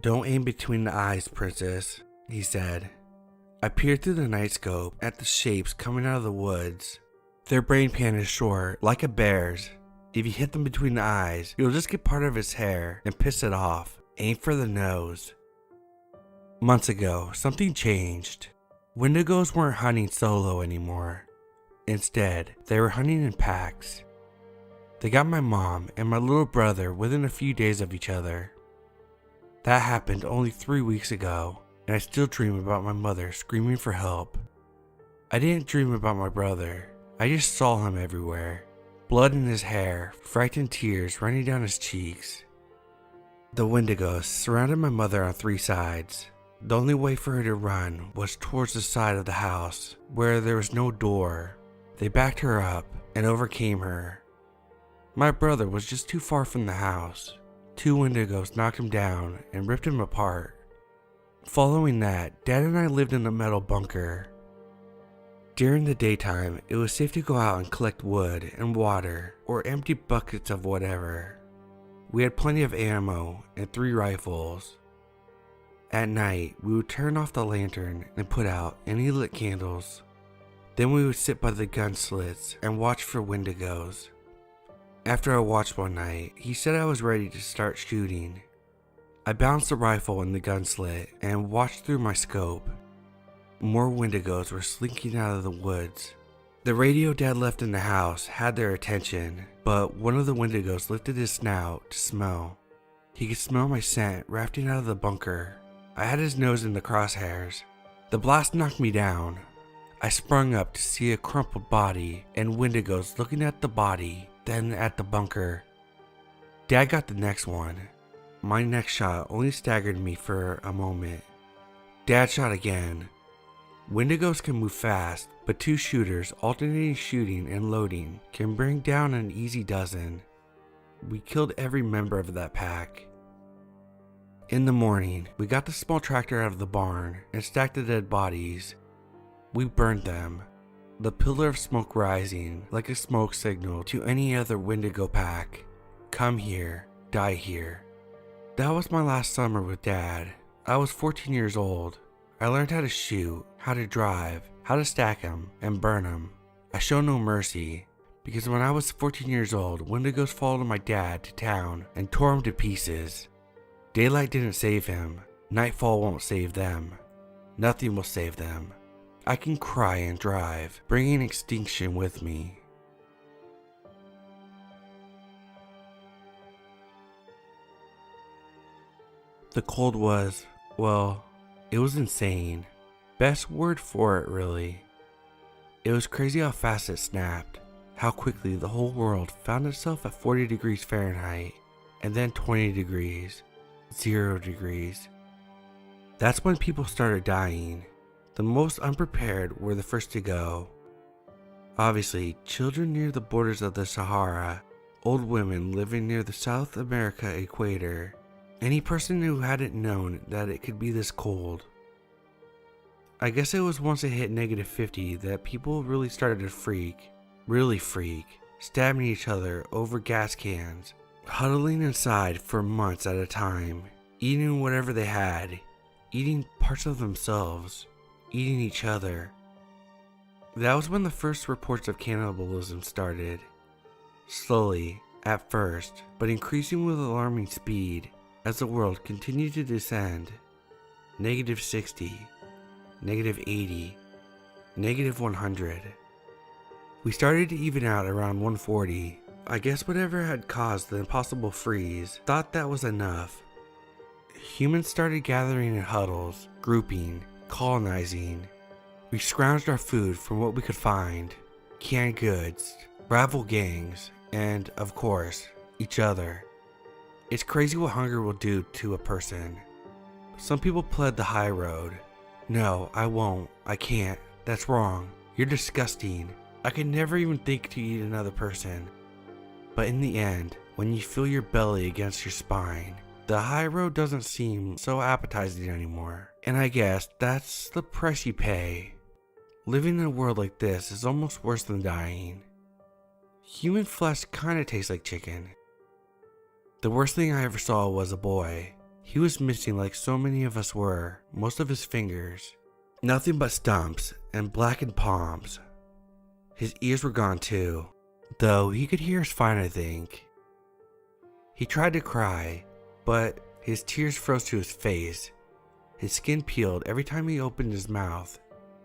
"Don't aim between the eyes, princess," he said. I peered through the night scope at the shapes coming out of the woods. Their brain pan is short, like a bear's. If you hit them between the eyes, you'll just get part of its hair and piss it off. Aim for the nose. Months ago, something changed. Wendigos weren't hunting solo anymore. Instead, they were hunting in packs. They got my mom and my little brother within a few days of each other. That happened only 3 weeks ago, and I still dream about my mother screaming for help. I didn't dream about my brother. I just saw him everywhere. Blood in his hair, frightened tears running down his cheeks. The Wendigos surrounded my mother on 3 sides. The only way for her to run was towards the side of the house, where there was no door. They backed her up and overcame her. My brother was just too far from the house. 2 Wendigos knocked him down and ripped him apart. Following that, Dad and I lived in a metal bunker. During the daytime, it was safe to go out and collect wood and water or empty buckets of whatever. We had plenty of ammo and 3 rifles. At night, we would turn off the lantern and put out any lit candles. Then we would sit by the gun slits and watch for Wendigos. After I watched one night, he said I was ready to start shooting. I balanced the rifle in the gun slit and watched through my scope. More Wendigos were slinking out of the woods. The radio Dad left in the house had their attention, but one of the Wendigos lifted his snout to smell. He could smell my scent wafting out of the bunker. I had his nose in the crosshairs. The blast knocked me down. I sprung up to see a crumpled body and Wendigos looking at the body, then at the bunker. Dad got the next one. My next shot only staggered me for a moment. Dad shot again. Wendigos can move fast, but 2 shooters alternating shooting and loading can bring down an easy dozen. We killed every member of that pack. In the morning, we got the small tractor out of the barn and stacked the dead bodies. We burned them, the pillar of smoke rising like a smoke signal to any other Wendigo pack. Come here, die here. That was my last summer with Dad. I was 14 years old. I learned how to shoot, how to drive, how to stack them, and burn them. I show no mercy, because when I was 14 years old, Wendigos followed my dad to town and tore him to pieces. Daylight didn't save him. Nightfall won't save them. Nothing will save them. I can cry and drive, bringing extinction with me. The cold was, well, it was insane. Best word for it, really. It was crazy how fast it snapped, how quickly the whole world found itself at 40 degrees Fahrenheit, and then 20 degrees, 0 degrees. That's when people started dying. The most unprepared were the first to go. Obviously, children near the borders of the Sahara, old women living near the South America equator, any person who hadn't known that it could be this cold. I guess it was once it hit -50 that people really started to freak, stabbing each other over gas cans, huddling inside for months at a time, eating whatever they had, eating parts of themselves, eating each other. That was when the first reports of cannibalism started. Slowly, at first, but increasing with alarming speed as the world continued to descend. -60, -80, -100. We started to even out around 140. I guess whatever had caused the impossible freeze thought that was enough. Humans started gathering in huddles, grouping, colonizing. We scrounged our food from what we could find, canned goods, rival gangs, and, of course, each other. It's crazy what hunger will do to a person. Some people pled the high road. No, I won't. I can't. That's wrong. You're disgusting. I could never even think to eat another person. But in the end, when you feel your belly against your spine, the high road doesn't seem so appetizing anymore. And I guess that's the price you pay. Living in a world like this is almost worse than dying. Human flesh kinda tastes like chicken. The worst thing I ever saw was a boy. He was missing like so many of us were, most of his fingers. Nothing but stumps and blackened palms. His ears were gone too, though he could hear us fine, I think. He tried to cry, but his tears froze to his face. His skin peeled every time he opened his mouth.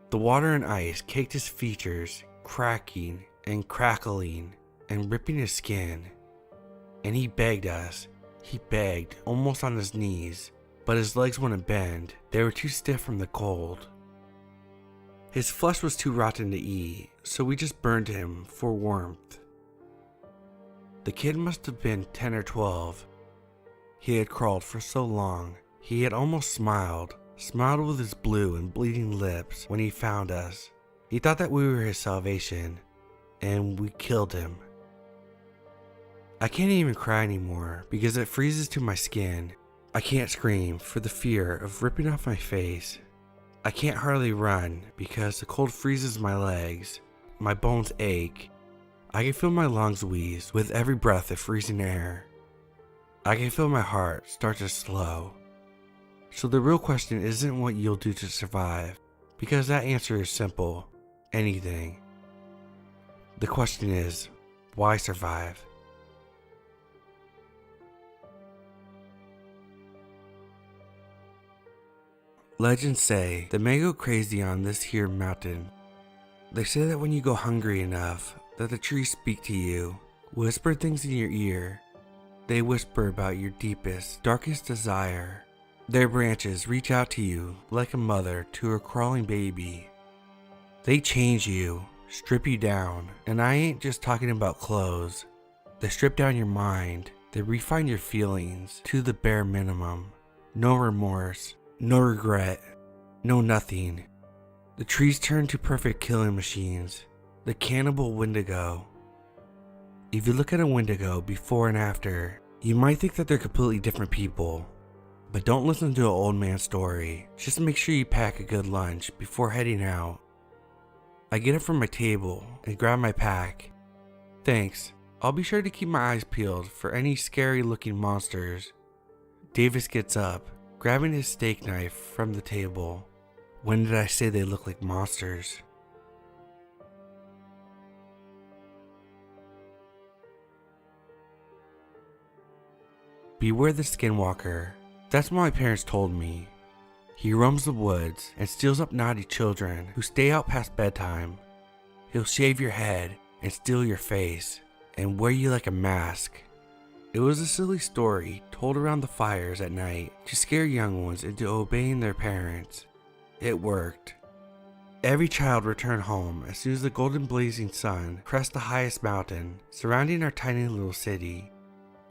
The water and ice caked his features, cracking and crackling and ripping his skin. And he begged us. He begged, almost on his knees, but his legs wouldn't bend. They were too stiff from the cold. His flesh was too rotten to eat, so we just burned him for warmth. The kid must have been 10 or 12. He had crawled for so long. He had almost smiled with his blue and bleeding lips when he found us. He thought that we were his salvation, and we killed him. I can't even cry anymore because it freezes to my skin. I can't scream for the fear of ripping off my face. I can't hardly run because the cold freezes my legs. My bones ache. I can feel my lungs wheeze with every breath of freezing air. I can feel my heart start to slow. So the real question isn't what you'll do to survive, because that answer is simple: anything. The question is, why survive? Legends say that men go crazy on this here mountain. They say that when you go hungry enough, that the trees speak to you, whisper things in your ear. They whisper about your deepest, darkest desire. Their branches reach out to you like a mother to her crawling baby. They change you, strip you down, and I ain't just talking about clothes. They strip down your mind. They refine your feelings to the bare minimum. No remorse, no regret, no nothing. The trees turn to perfect killing machines. The cannibal Wendigo. If you look at a Wendigo before and after, you might think that they're completely different people. But don't listen to an old man's story. Just make sure you pack a good lunch before heading out. I get up from my table and grab my pack. Thanks. I'll be sure to keep my eyes peeled for any scary looking monsters. Davis gets up, grabbing his steak knife from the table. When did I say they look like monsters? Beware the Skinwalker. That's what my parents told me. He roams the woods and steals up naughty children who stay out past bedtime. He'll shave your head and steal your face and wear you like a mask. It was a silly story told around the fires at night to scare young ones into obeying their parents. It worked. Every child returned home as soon as the golden blazing sun crest the highest mountain surrounding our tiny little city.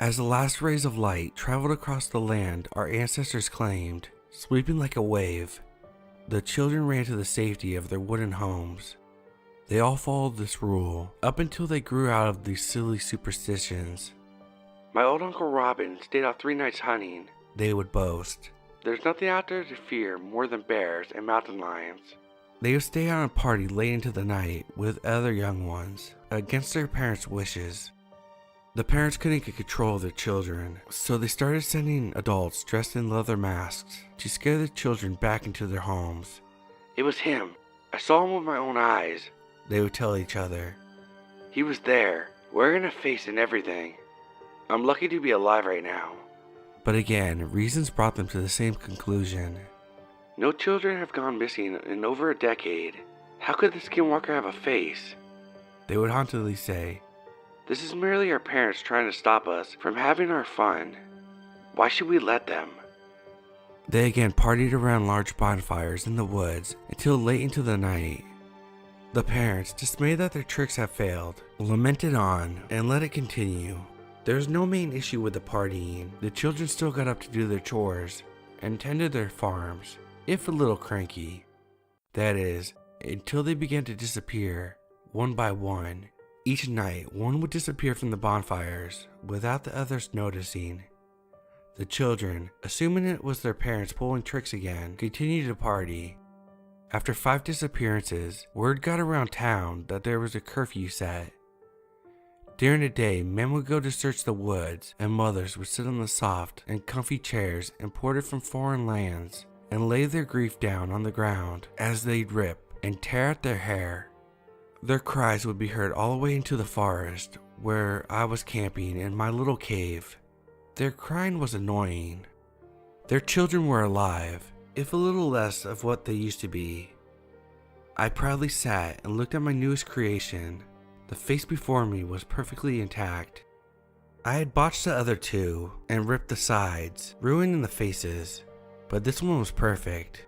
As the last rays of light traveled across the land our ancestors claimed, sweeping like a wave, the children ran to the safety of their wooden homes. They all followed this rule up until they grew out of these silly superstitions. My old Uncle Robin stayed out 3 nights hunting, they would boast. There's nothing out there to fear more than bears and mountain lions. They would stay out and party late into the night with other young ones, against their parents' wishes. The parents couldn't get control of their children, so they started sending adults dressed in leather masks to scare the children back into their homes. It was him. I saw him with my own eyes, they would tell each other. He was there, wearing a face and everything. I'm lucky to be alive right now. But again, reasons brought them to the same conclusion. No children have gone missing in over a decade. How could the Skinwalker have a face? They would hauntedly say. This is merely our parents trying to stop us from having our fun. Why should we let them? They again partied around large bonfires in the woods until late into the night. The parents, dismayed that their tricks have failed, lamented on and let it continue. There was no main issue with the partying. The children still got up to do their chores and tended their farms, if a little cranky. That is, until they began to disappear, one by one. Each night, one would disappear from the bonfires without the others noticing. The children, assuming it was their parents pulling tricks again, continued to party. After 5 disappearances, word got around town that there was a curfew set. During the day, men would go to search the woods, and mothers would sit on the soft and comfy chairs imported from foreign lands and lay their grief down on the ground as they'd rip and tear at their hair. Their cries would be heard all the way into the forest where I was camping in my little cave. Their crying was annoying. Their children were alive, if a little less of what they used to be. I proudly sat and looked at my newest creation. The face before me was perfectly intact. I had botched the other two and ripped the sides, ruining the faces, but this one was perfect.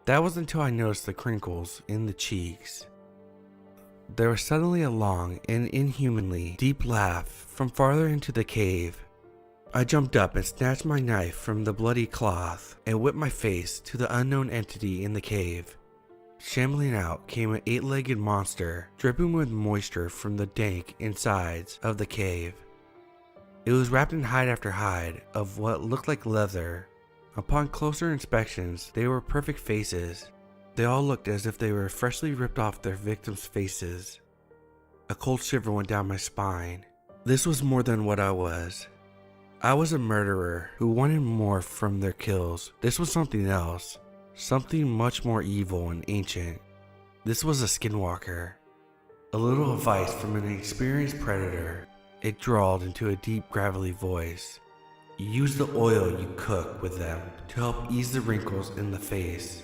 That was until I noticed the crinkles in the cheeks. There was suddenly a long and inhumanly deep laugh from farther into the cave. I jumped up and snatched my knife from the bloody cloth and whipped my face to the unknown entity in the cave. Shambling out came an 8-legged monster, dripping with moisture from the dank insides of the cave. It was wrapped in hide after hide of what looked like leather. Upon closer inspections, they were perfect faces. They all looked as if they were freshly ripped off their victims' faces. A cold shiver went down my spine. This was more than what I was. I was a murderer who wanted more from their kills. This was something else. Something much more evil and ancient. This was a skinwalker. A little advice from an experienced predator. It drawled into a deep gravelly voice. Use the oil you cook with them to help ease the wrinkles in the face.